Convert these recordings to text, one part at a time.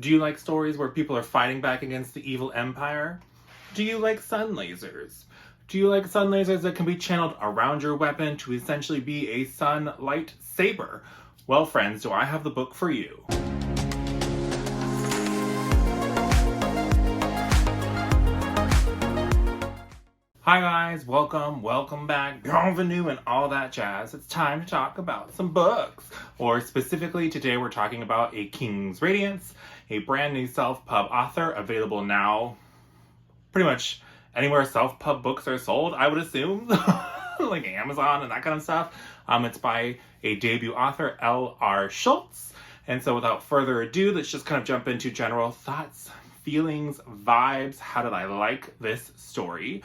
Do you like stories where people are fighting back against the evil empire? Do you like sun lasers? Do you like sun lasers that can be channeled around your weapon to essentially be a sun lightsaber? Well, friends, do I have the book for you. Hi guys, welcome back, bienvenue and all that jazz. It's time to talk about some books. Or specifically today we're talking about A King's Radiance, a brand new self-pub author available now pretty much anywhere self-pub books are sold, I would assume. Like Amazon and that kind of stuff. It's by a debut author, L.R. Schultz. And so without further ado, let's just kind of jump into general thoughts, feelings, vibes. How did I like this story?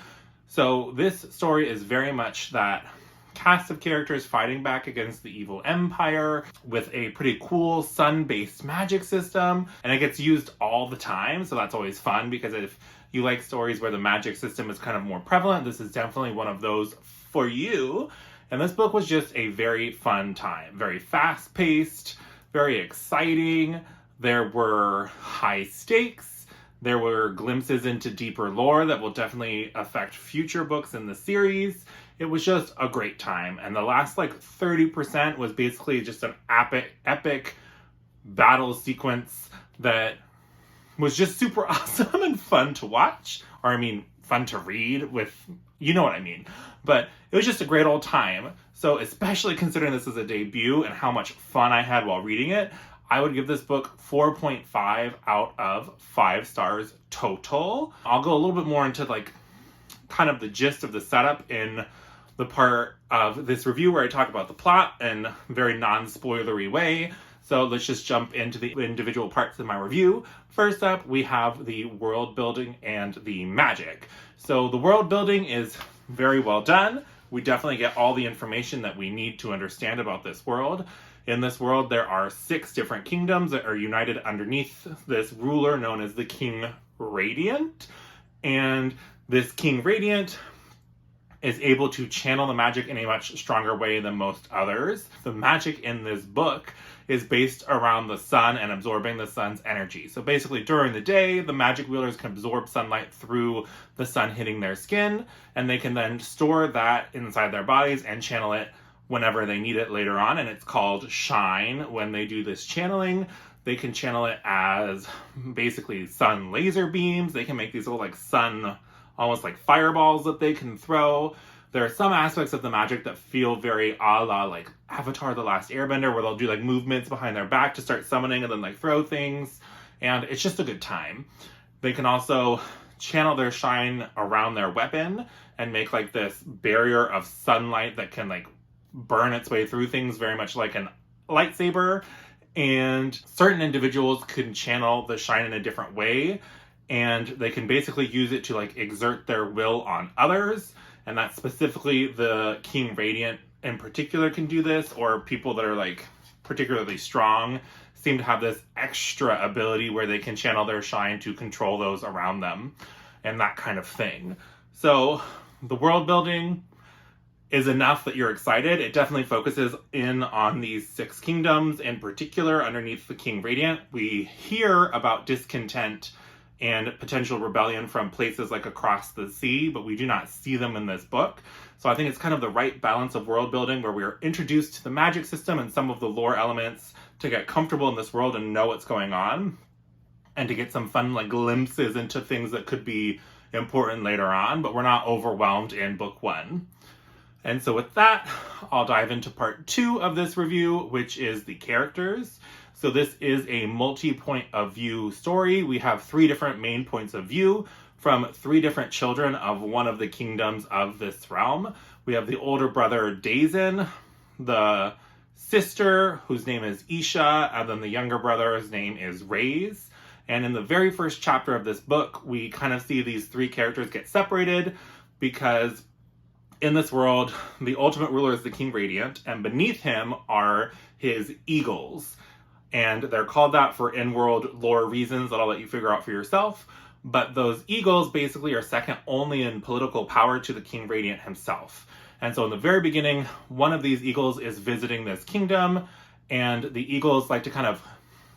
So this story is very much that cast of characters fighting back against the evil empire with a pretty cool sun-based magic system, and it gets used all the time, so that's always fun because if you like stories where the magic system is kind of more prevalent, this is definitely one of those for you. And this book was just a very fun time, very fast-paced, very exciting. There were high stakes. There were glimpses into deeper lore that will definitely affect future books in the series. It was just a great time. And the last 30% was basically just an epic battle sequence that was just super awesome and fun to watch. Or I mean, fun to read with, you know what I mean. But it was just a great old time. So especially considering this is a debut and how much fun I had while reading it, I would give this book 4.5 out of 5 stars total. I'll go a little bit more into kind of the gist of the setup in the part of this review where I talk about the plot in a very non-spoilery way. So let's just jump into the individual parts of my review. First up, we have the world building and the magic. So the world building is very well done. We definitely get all the information that we need to understand about this world. In this world, there are 6 different kingdoms that are united underneath this ruler known as the King Radiant. And this King Radiant is able to channel the magic in a much stronger way than most others. The magic in this book is based around the sun and absorbing the sun's energy. So basically during the day, the magic wielders can absorb sunlight through the sun hitting their skin, and they can then store that inside their bodies and channel it whenever they need it later on, and it's called shine. When they do this channeling, they can channel it as basically sun laser beams. They can make these little sun, almost like fireballs that they can throw. There are some aspects of the magic that feel very a la Avatar: The Last Airbender, where they'll do movements behind their back to start summoning and then throw things, and it's just a good time. They can also channel their shine around their weapon and make this barrier of sunlight that can burn its way through things, very much like an lightsaber. And certain individuals can channel the shine in a different way, and they can basically use it to exert their will on others. And that's specifically the King Radiant in particular can do this, or people that are particularly strong seem to have this extra ability where they can channel their shine to control those around them and that kind of thing. So the world building is enough that you're excited. It definitely focuses in on these 6 kingdoms in particular underneath the King Radiant. We hear about discontent and potential rebellion from places across the sea, but we do not see them in this book. So I think it's kind of the right balance of world building where we are introduced to the magic system and some of the lore elements to get comfortable in this world and know what's going on, and to get some fun glimpses into things that could be important later on, but we're not overwhelmed in book 1. And so with that, I'll dive into part 2 of this review, which is the characters. So this is a multi-point of view story. We have 3 different main points of view from 3 different children of one of the kingdoms of this realm. We have the older brother, Dazen, the sister, whose name is Isha, and then the younger brother's name is Raze. And in the very first chapter of this book, we kind of see these 3 characters get separated because in this world, the ultimate ruler is the King Radiant, and beneath him are his eagles. And they're called that for in-world lore reasons that I'll let you figure out for yourself. But those eagles basically are second only in political power to the King Radiant himself. And so in the very beginning, one of these eagles is visiting this kingdom, and the eagles like to kind of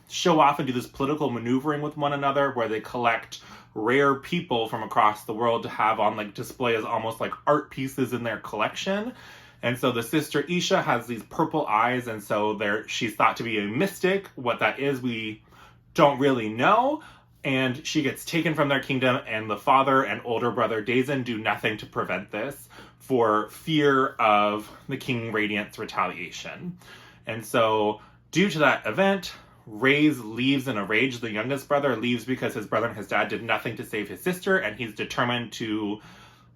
show off and do this political maneuvering with one another where they collect rare people from across the world to have on like display as almost like art pieces in their collection. And so the sister Isha has these purple eyes, and so she's thought to be a mystic. What that is, we don't really know. And she gets taken from their kingdom, and the father and older brother Dazen do nothing to prevent this for fear of the King Radiance retaliation. And so due to that event, Ray's leaves in a rage. The youngest brother leaves because his brother and his dad did nothing to save his sister, and he's determined to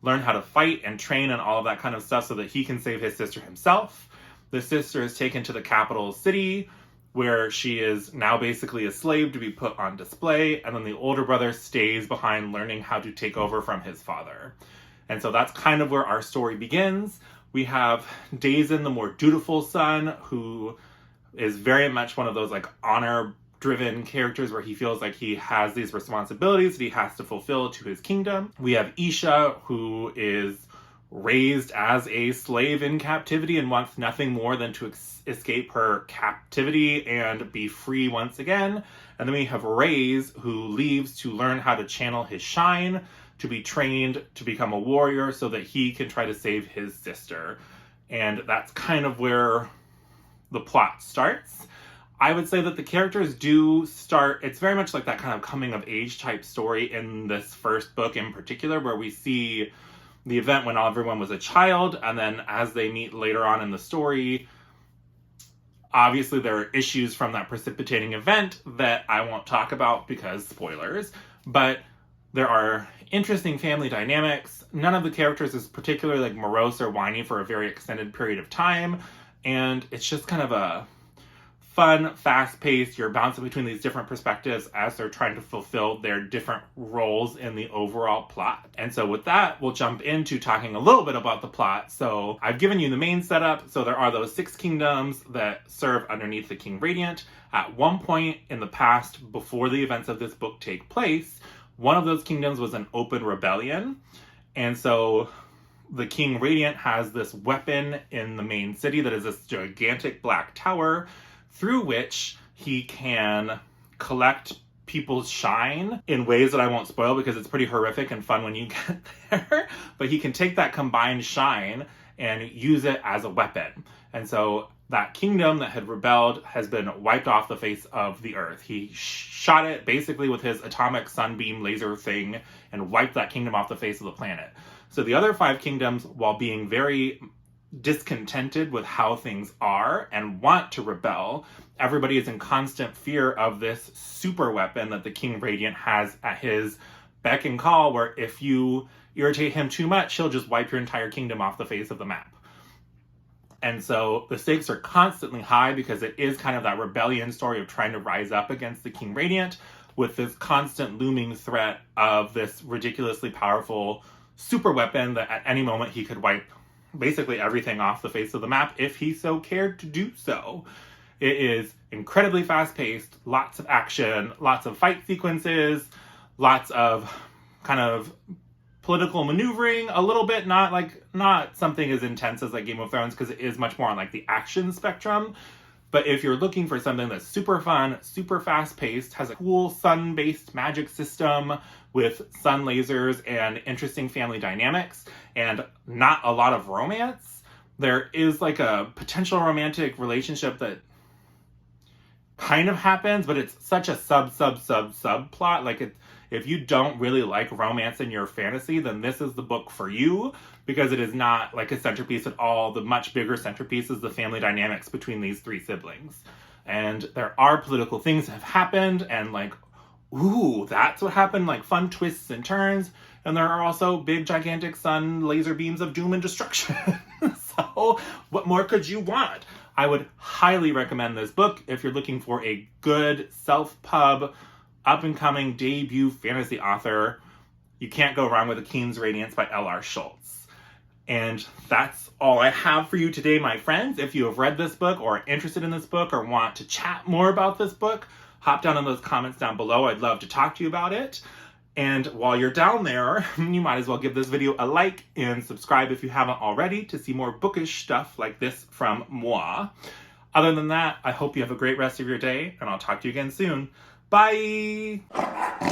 learn how to fight and train and all of that kind of stuff so that he can save his sister himself. The sister is taken to the capital city, where she is now basically a slave to be put on display, and then the older brother stays behind learning how to take over from his father. And so that's kind of where our story begins. We have Dazen, the more dutiful son, who is very much one of those like honor-driven characters where he feels like he has these responsibilities that he has to fulfill to his kingdom. We have Isha, who is raised as a slave in captivity and wants nothing more than to escape her captivity and be free once again. And then we have Rays, who leaves to learn how to channel his shine, to be trained to become a warrior so that he can try to save his sister. And that's kind of where the plot starts. I would say that the characters do start, it's very much like that kind of coming of age type story in this first book in particular, where we see the event when everyone was a child, and then as they meet later on in the story, obviously there are issues from that precipitating event that I won't talk about because spoilers, but there are interesting family dynamics. None of the characters is particularly like morose or whiny for a very extended period of time, and it's just kind of a fun, fast-paced, you're bouncing between these different perspectives as they're trying to fulfill their different roles in the overall plot. And so with that, we'll jump into talking a little bit about the plot. So I've given you the main setup. So there are those 6 kingdoms that serve underneath the King Radiant. At one point in the past, before the events of this book take place, one of those kingdoms was an open rebellion. And so the King Radiant has this weapon in the main city that is this gigantic black tower through which he can collect people's shine in ways that I won't spoil because it's pretty horrific and fun when you get there. But he can take that combined shine and use it as a weapon. And so that kingdom that had rebelled has been wiped off the face of the earth. He shot it basically with his atomic sunbeam laser thing and wiped that kingdom off the face of the planet. So the other 5 kingdoms, while being very discontented with how things are and want to rebel, everybody is in constant fear of this super weapon that the King Radiant has at his beck and call, where if you irritate him too much, he'll just wipe your entire kingdom off the face of the map. And so the stakes are constantly high because it is kind of that rebellion story of trying to rise up against the King Radiant with this constant looming threat of this ridiculously powerful super weapon that at any moment he could wipe basically everything off the face of the map if he so cared to do so. It is incredibly fast-paced, lots of action, lots of fight sequences, lots of kind of political maneuvering, a little bit, not something as intense as like Game of Thrones, because it is much more on like the action spectrum. But if you're looking for something that's super fun, super fast-paced, has a cool sun-based magic system with sun lasers and interesting family dynamics, and not a lot of romance, there is like a potential romantic relationship that kind of happens, but it's such a subplot. Like, if you don't really like romance in your fantasy, then this is the book for you, because it is not like a centerpiece at all. The much bigger centerpiece is the family dynamics between these 3 siblings. And there are political things that have happened, and like, ooh, that's what happened, like fun twists and turns. And there are also big, gigantic sun laser beams of doom and destruction. So what more could you want? I would highly recommend this book if you're looking for a good self-pub, up-and-coming debut fantasy author. You can't go wrong with The King's Radiance by L.R. Schultz. And that's all I have for you today, my friends. If you have read this book or are interested in this book or want to chat more about this book, hop down in those comments down below. I'd love to talk to you about it. And while you're down there, you might as well give this video a like and subscribe if you haven't already to see more bookish stuff like this from moi. Other than that, I hope you have a great rest of your day, and I'll talk to you again soon. Bye!